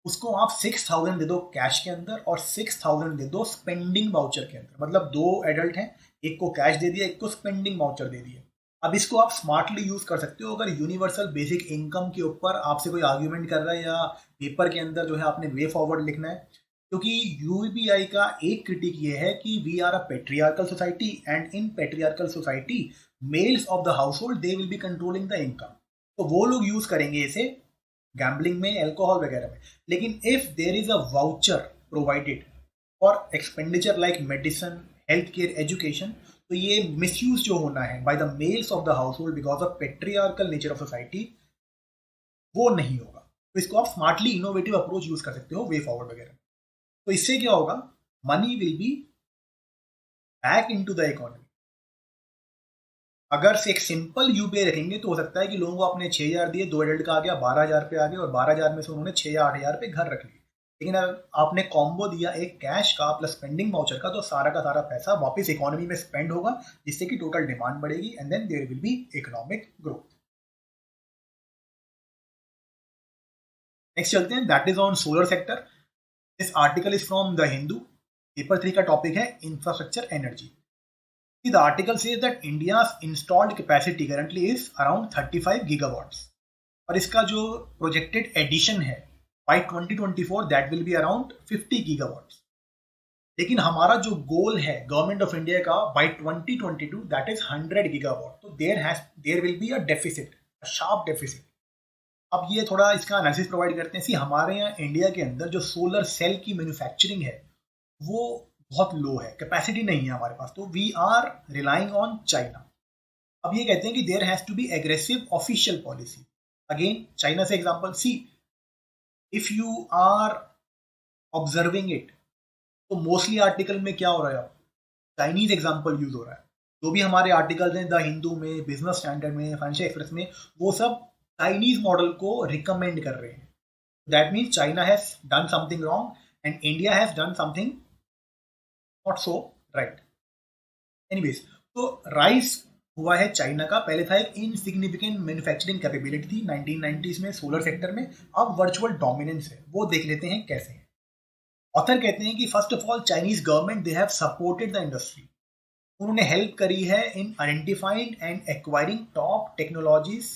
उसको आप 6,000 दे दो कैश के अंदर और 6,000 दे दो स्पेंडिंग वाउचर के अंदर। मतलब दो एडल्ट हैं, एक को कैश दे दिया, एक को स्पेंडिंग वाउचर दे दिया। अब इसको आप स्मार्टली यूज कर सकते हो। अगर यूनिवर्सल बेसिक इनकम के ऊपर आपसे कोई आर्ग्यूमेंट कर रहा है या पेपर के अंदर जो है आपने वे फॉरवर्ड लिखना है, क्योंकि यूबीआई का एक क्रिटिक ये है कि we are a patriarchal society and in patriarchal society males of the household they will be controlling the income. तो वो लोग यूज करेंगे इसे गैम्बलिंग में, अल्कोहल वगैरह में। लेकिन if there is a voucher provided for expenditure like medicine, health care, education, तो ये मिसयूज जो होना है by the mails of the house hold because of patriarchal nature of society, वो नहीं होगा। तो इसको आप स्मार्टली इनोवेटिव अप्रोच यूज कर सकते हो वे फॉरवर्ड वगैरह। तो इससे क्या होगा, money will be back into the economy. अगर से एक सिंपल यूपीआई रखेंगे तो हो सकता है कि लोगों को आपने 6,000 दिए, दो एडल्ट का आ गया 12,000 पे आ गया और 12,000 में से उन्होंने 6 या 8,000 पे घर रख लिए। लेकिन अगर आपने कॉम्बो दिया एक कैश का प्लस स्पेंडिंग वाउचर का, तो सारा का सारा पैसा वापस इकोनॉमी में स्पेंड होगा, जिससे कि टोटल डिमांड बढ़ेगी and then there will be economic growth. Next चलते हैं, that is on solar sector. This article is from the Hindu. Paper 3 का टॉपिक है infrastructure energy. The article says that India's installed capacity currently is around 35 gigawatts और इसका जो projected addition है by 2024 that will be around 50 gigawatts। लेकिन हमारा जो गोल है गवर्नमेंट ऑफ इंडिया का by 2022 that is 100 gigawatt। तो there will be a deficit, a sharp deficit। अब ये थोड़ा इसका एनालिसिस प्रोवाइड करते हैं। सी हमारे यहाँ इंडिया के अंदर जो सोलर सेल की मैन्युफैक्चरिंग है वो बहुत लो है, कैपेसिटी नहीं है हमारे पास, तो we are relying on China. अब ये कहते हैं कि there has to be aggressive official policy. Again China से example, see if you are observing it, तो मोस्टली आर्टिकल में क्या हो रहा है, चाइनीज एग्जांपल यूज हो रहा है। जो भी हमारे आर्टिकल्स हैं द हिंदू में, बिजनेस स्टैंडर्ड में, फाइनेंशियल एक्सप्रेस में, वो सब चाइनीज मॉडल को रिकमेंड कर रहे हैं। That means China has done something wrong and India has done something not so right. Anyways, तो राइस हुआ है चाइना का। पहले था एक इनसिग्निफिकेंट मैन्युफैक्चरिंग कैपेबिलिटी थी 1990s में सोलर सेक्टर में, अब वर्चुअल डोमिनेंस है। वो देख लेते हैं कैसे है। ऑथर कहते हैं कि first of all Chinese government they have supported the industry. उन्होंने हेल्प करी है in identifying and acquiring top technologies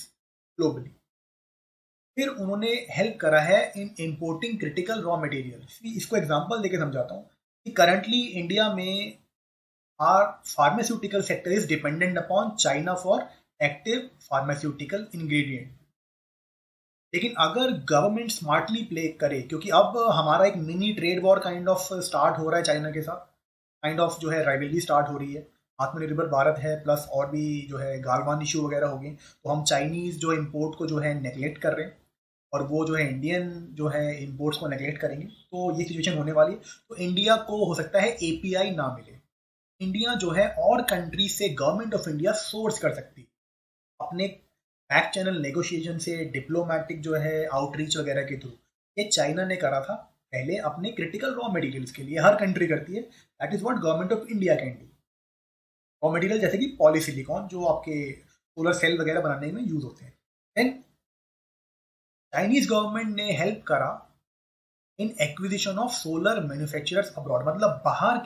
globally. फिर उन्होंने हेल्प करा है in importing critical raw material. इसको एग्जांपल देके समझाता हूँ कि करंटली इंडिया में our pharmaceutical sector is dependent upon China for active pharmaceutical ingredient. लेकिन अगर गवर्नमेंट स्मार्टली प्ले करे, क्योंकि अब हमारा एक mini trade war kind of start हो रहा है चाइना के साथ, काइंड ऑफ जो है राइवलरी स्टार्ट हो रही है। आत्मनिर्भर भारत है प्लस और भी जो है गालवान इशू वगैरह हो गए, तो हम चाइनीज जो इम्पोर्ट को जो है नेग्लेक्ट कर रहे हैं और वो जो है इंडियन जो है इम्पोर्ट्स को नेग्लेक्ट करेंगे, तो ये सिचुएशन होने वाली है। तो इंडिया को हो सकता है एपीआई ना मिले। इंडिया जो है और कंट्री से गवर्नमेंट ऑफ इंडिया सोर्स कर सकती है अपने बैक चैनल नेगोशिएशन से, डिप्लोमेटिक जो है आउटरीच वगैरह के थ्रू। ये चाइना ने करा था पहले अपने क्रिटिकल रॉ मटेरियल्स के लिए, हर कंट्री करती है। That is what government of India can do. Raw material जैसे कि पॉलीसिलिकॉन जो आपके सोलर सेल वगैरह बनाने में यूज होते हैं। देन चाइनीज गवर्नमेंट ने हेल्प करा in acquisition of solar manufacturers abroad. मतलब बाहर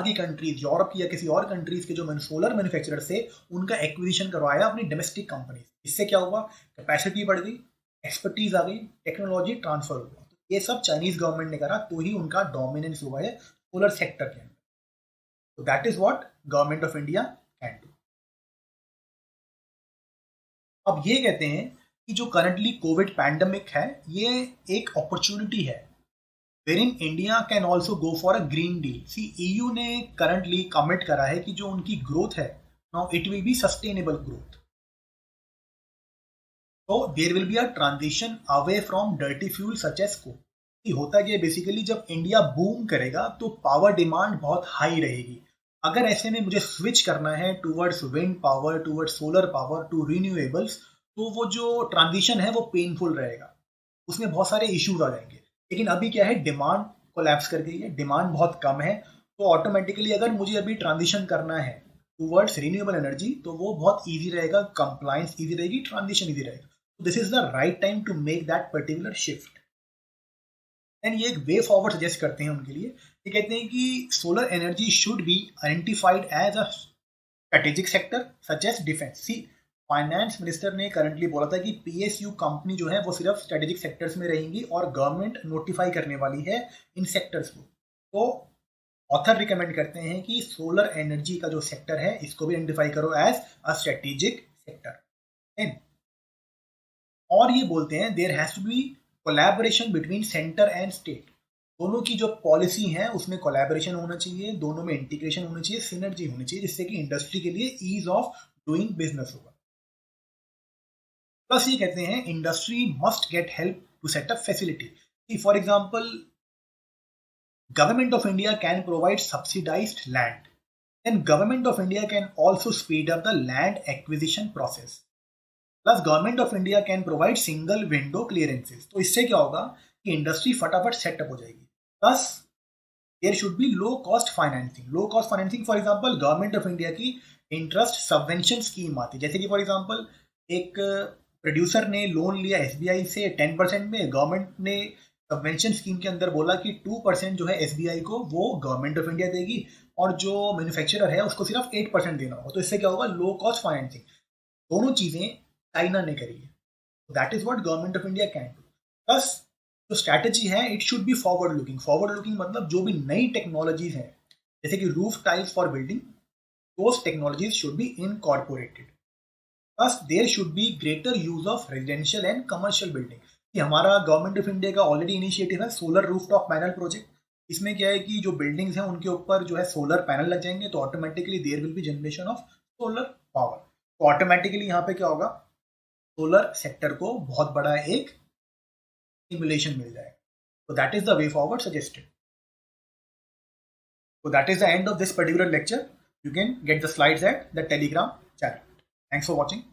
की कंट्रीज, यूरोप की या किसी और कंट्रीज के जो सोलर मैन्युफैक्चरर से उनका एक्विजिशन करवाया अपनी डोमेस्टिक कंपनी। इससे क्या हुआ, कैपेसिटी बढ़ गई, एक्सपर्टीज आ गई, टेक्नोलॉजी ट्रांसफर हुआ। तो ये सब चाइनीज गवर्नमेंट ने करा, तो ही उनका डोमिनेंस हुआ है सोलर सेक्टर के अंदर। तो that is what government of India can do. अब ये कहते हैं कि जो करंटली कोविड पैंडेमिक है ये एक अपॉर्चुनिटी है wherein India can also go for a green deal. See EU ने करंटली कमिट करा है कि जो उनकी ग्रोथ है now it will be sustainable growth. तो there will be a transition away from dirty fuel such as coal. होता क्या है बेसिकली, जब इंडिया बूम करेगा तो पावर डिमांड बहुत हाई रहेगी। अगर ऐसे में मुझे स्विच करना है towards wind power, towards solar power, to renewables, तो वो जो ट्रांजिशन है वो पेनफुल रहेगा, उसमें बहुत सारे इश्यूज आ जाएंगे। लेकिन अभी क्या है, डिमांड कोलैप्स कर गई है, डिमांड बहुत कम है, तो ऑटोमेटिकली अगर मुझे अभी ट्रांजिशन करना है टूवर्ड्स रिन्यूएबल एनर्जी तो वो बहुत ईजी रहेगा, कंप्लायंस ईजी रहेगी, ट्रांजिशन ईजी रहेगा। This is the right time to make that particular shift. And ये एक वे फॉरवर्ड सजेस्ट करते हैं उनके लिए। ये कहते हैं कि solar energy should be identified as a strategic sector such as defence. See, finance minister ने करंटली बोला था कि पीएसयू कंपनी जो है वो सिर्फ स्ट्रेटेजिक सेक्टर्स में रहेंगी और गवर्नमेंट नोटिफाई करने वाली है इन सेक्टर्स को। तो ऑथर रिकमेंड करते हैं कि सोलर एनर्जी का जो सेक्टर है इसको भी आइडेंटिफाई करो एज अ स्ट्रेटेजिक सेक्टर। और ये बोलते हैं there has to be collaboration between centre and state. दोनों की जो पॉलिसी है उसमें कोलैबोरेशन होना चाहिए, दोनों में इंटीग्रेशन होना चाहिए, सिनर्जी होनी चाहिए, जिससे कि इंडस्ट्री के लिए ईज ऑफ डूइंग बिजनेस होगा। प्लस ये कहते हैं industry must get help to set up facility. For example, government of India can provide subsidised land, then government of India can also speed up the land acquisition process. Plus government of India can provide single window clearances. तो इससे क्या होगा कि industry फटाफट setup हो जाएगी। Plus there should be low cost financing. Low cost financing for example government of India की interest subvention scheme आती है, जैसे कि फॉर एग्जांपल एक प्रोड्यूसर ने लोन लिया एसबीआई से 10% में, गवर्नमेंट ने सबवेंशन स्कीम के अंदर बोला कि 2% जो है एसबीआई को वो गवर्नमेंट ऑफ इंडिया देगी और जो मैन्युफैक्चरर है उसको सिर्फ 8% देना होगा। तो इससे क्या होगा, लो कॉस्ट फाइनेंसिंग। दोनों चीजें चाइना ने करी है, that is what government of India can do. Plus जो स्ट्रैटेजी है it should be forward looking. Forward looking मतलब जो भी नई टेक्नोलॉजीज हैं जैसे कि roof tiles for building, those technologies should be incorporated. Plus there should be greater use of residential and commercial building. कि हमारा गवर्नमेंट ऑफ इंडिया का ऑलरेडी इनिशिएटिव है सोलर रूफटॉप पैनल प्रोजेक्ट। इसमें क्या है कि जो बिल्डिंग्स हैं उनके ऊपर जो है सोलर पैनल लग जाएंगे, तो automatically there will be generation of solar power. तो ऑटोमेटिकली यहाँ पे क्या होगा, सोलर सेक्टर को बहुत बड़ा एक स्टिमुलेशन मिल जाएगा। So that is the way forward suggested. So that is the end of this particular lecture. You can get the slides at the Telegram channel. Thanks for watching.